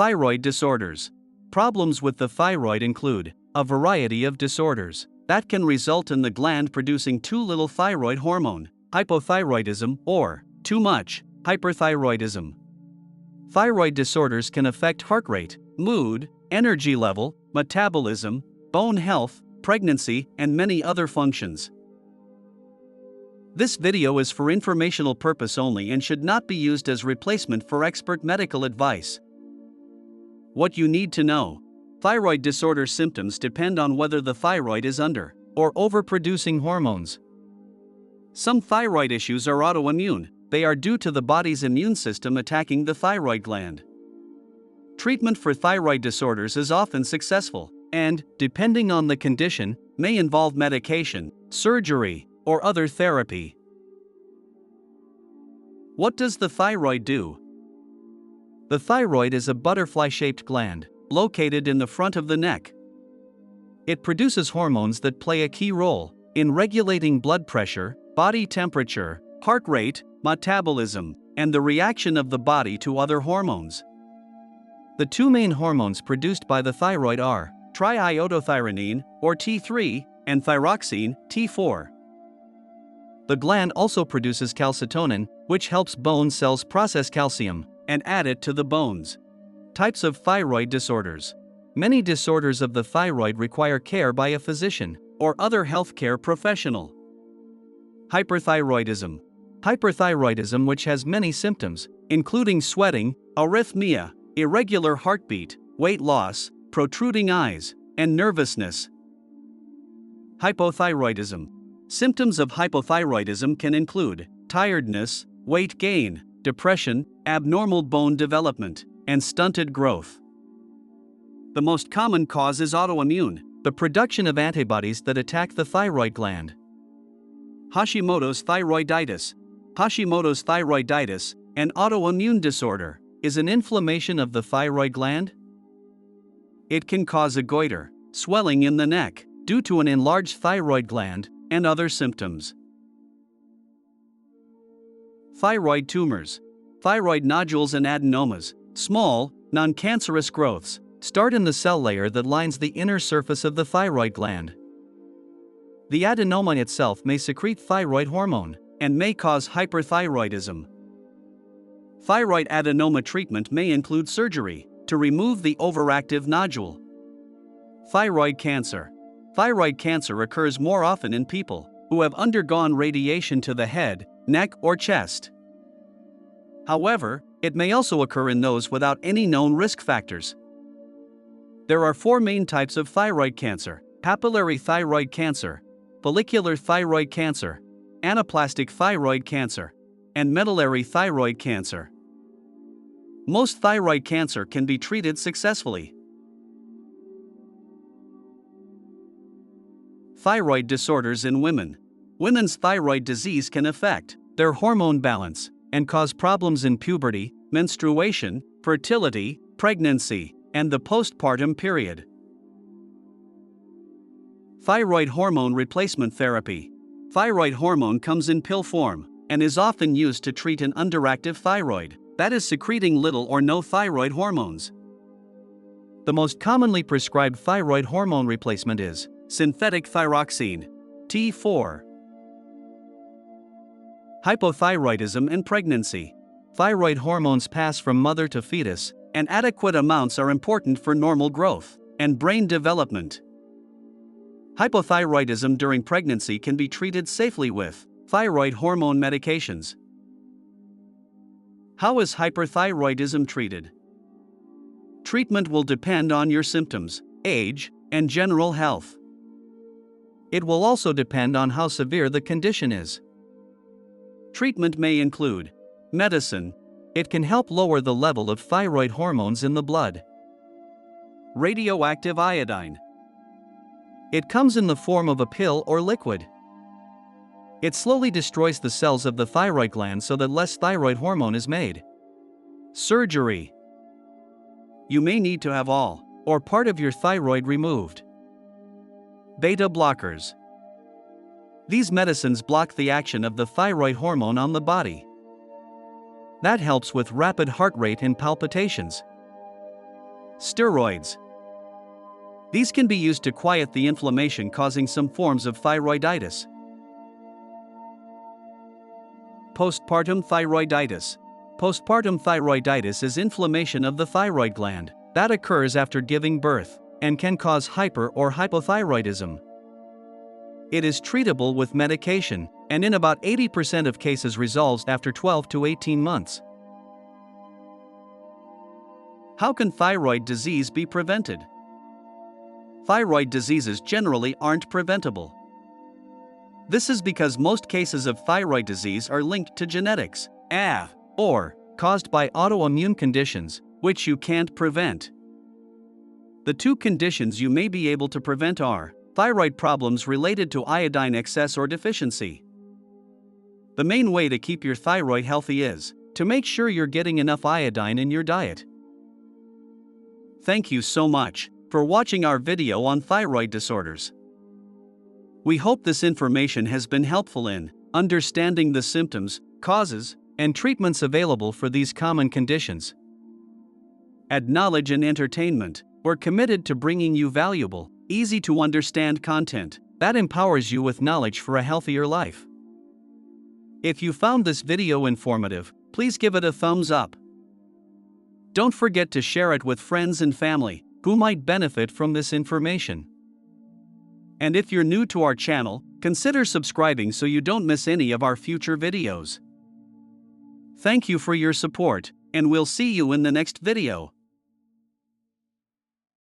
Thyroid disorders. Problems with the thyroid include a variety of disorders that can result in the gland producing too little thyroid hormone, hypothyroidism, or too much, hyperthyroidism. Thyroid disorders can affect heart rate, mood, energy level, metabolism, bone health, pregnancy, and many other functions. This video is for informational purpose only and should not be used as replacement for expert medical advice. What you need to know. Thyroid disorder symptoms depend on whether the thyroid is under or overproducing hormones. Some thyroid issues are autoimmune. They are due to the body's immune system attacking the thyroid gland. Treatment for thyroid disorders is often successful and, depending on the condition, may involve medication, surgery, or other therapy. What does the thyroid do? The thyroid is a butterfly-shaped gland located in the front of the neck. It produces hormones that play a key role in regulating blood pressure, body temperature, heart rate, metabolism, and the reaction of the body to other hormones. The two main hormones produced by the thyroid are triiodothyronine, or T3, and thyroxine, T4. The gland also produces calcitonin, which helps bone cells process calcium and add it to the bones. Types of thyroid disorders. Many disorders of the thyroid require care by a physician or other healthcare professional. Hyperthyroidism. Hyperthyroidism, which has many symptoms, including sweating, arrhythmia, irregular heartbeat, weight loss, protruding eyes, and nervousness. Hypothyroidism. Symptoms of hypothyroidism can include tiredness, weight gain, depression, abnormal bone development, and stunted growth. The most common cause is autoimmune, the production of antibodies that attack the thyroid gland. Hashimoto's thyroiditis. Hashimoto's thyroiditis, an autoimmune disorder, is an inflammation of the thyroid gland. It can cause a goiter, swelling in the neck, due to an enlarged thyroid gland, and other symptoms. Thyroid tumors. Thyroid nodules and adenomas, small, non-cancerous growths, start in the cell layer that lines the inner surface of the thyroid gland. The adenoma itself may secrete thyroid hormone and may cause hyperthyroidism. Thyroid adenoma treatment may include surgery to remove the overactive nodule. Thyroid cancer. Thyroid cancer occurs more often in people who have undergone radiation to the head, neck, or chest. However, it may also occur in those without any known risk factors. There are four main types of thyroid cancer: papillary thyroid cancer, follicular thyroid cancer, anaplastic thyroid cancer, and medullary thyroid cancer. Most thyroid cancer can be treated successfully. Thyroid disorders in women. Women's thyroid disease can affect their hormone balance and cause problems in puberty, menstruation, fertility, pregnancy, and the postpartum period. Thyroid hormone replacement therapy. Thyroid hormone comes in pill form and is often used to treat an underactive thyroid that is secreting little or no thyroid hormones. The most commonly prescribed thyroid hormone replacement is synthetic thyroxine, T4. Hypothyroidism and pregnancy. Thyroid hormones pass from mother to fetus, and adequate amounts are important for normal growth and brain development. Hypothyroidism during pregnancy can be treated safely with thyroid hormone medications. How is hyperthyroidism treated? Treatment will depend on your symptoms, age, and general health. It will also depend on how severe the condition is. Treatment may include medicine. It can help lower the level of thyroid hormones in the blood. Radioactive iodine. It comes in the form of a pill or liquid. It slowly destroys the cells of the thyroid gland so that less thyroid hormone is made. Surgery. You may need to have all or part of your thyroid removed. Beta blockers. These medicines block the action of the thyroid hormone on the body. That helps with rapid heart rate and palpitations. Steroids. These can be used to quiet the inflammation causing some forms of thyroiditis. Postpartum thyroiditis. Postpartum thyroiditis is inflammation of the thyroid gland that occurs after giving birth and can cause hyper or hypothyroidism. It is treatable with medication, and in about 80% of cases resolves after 12 to 18 months. How can thyroid disease be prevented? Thyroid diseases generally aren't preventable. This is because most cases of thyroid disease are linked to genetics, or caused by autoimmune conditions, which you can't prevent. The two conditions you may be able to prevent are thyroid problems related to iodine excess or deficiency. The main way to keep your thyroid healthy is to make sure you're getting enough iodine in your diet. Thank you so much for watching our video on thyroid disorders. We hope this information has been helpful in understanding the symptoms, causes, and treatments available for these common conditions. At Knowledge and Entertainment, we're committed to bringing you valuable, easy-to-understand content that empowers you with knowledge for a healthier life. If you found this video informative, please give it a thumbs up. Don't forget to share it with friends and family who might benefit from this information. And if you're new to our channel, consider subscribing so you don't miss any of our future videos. Thank you for your support, and we'll see you in the next video.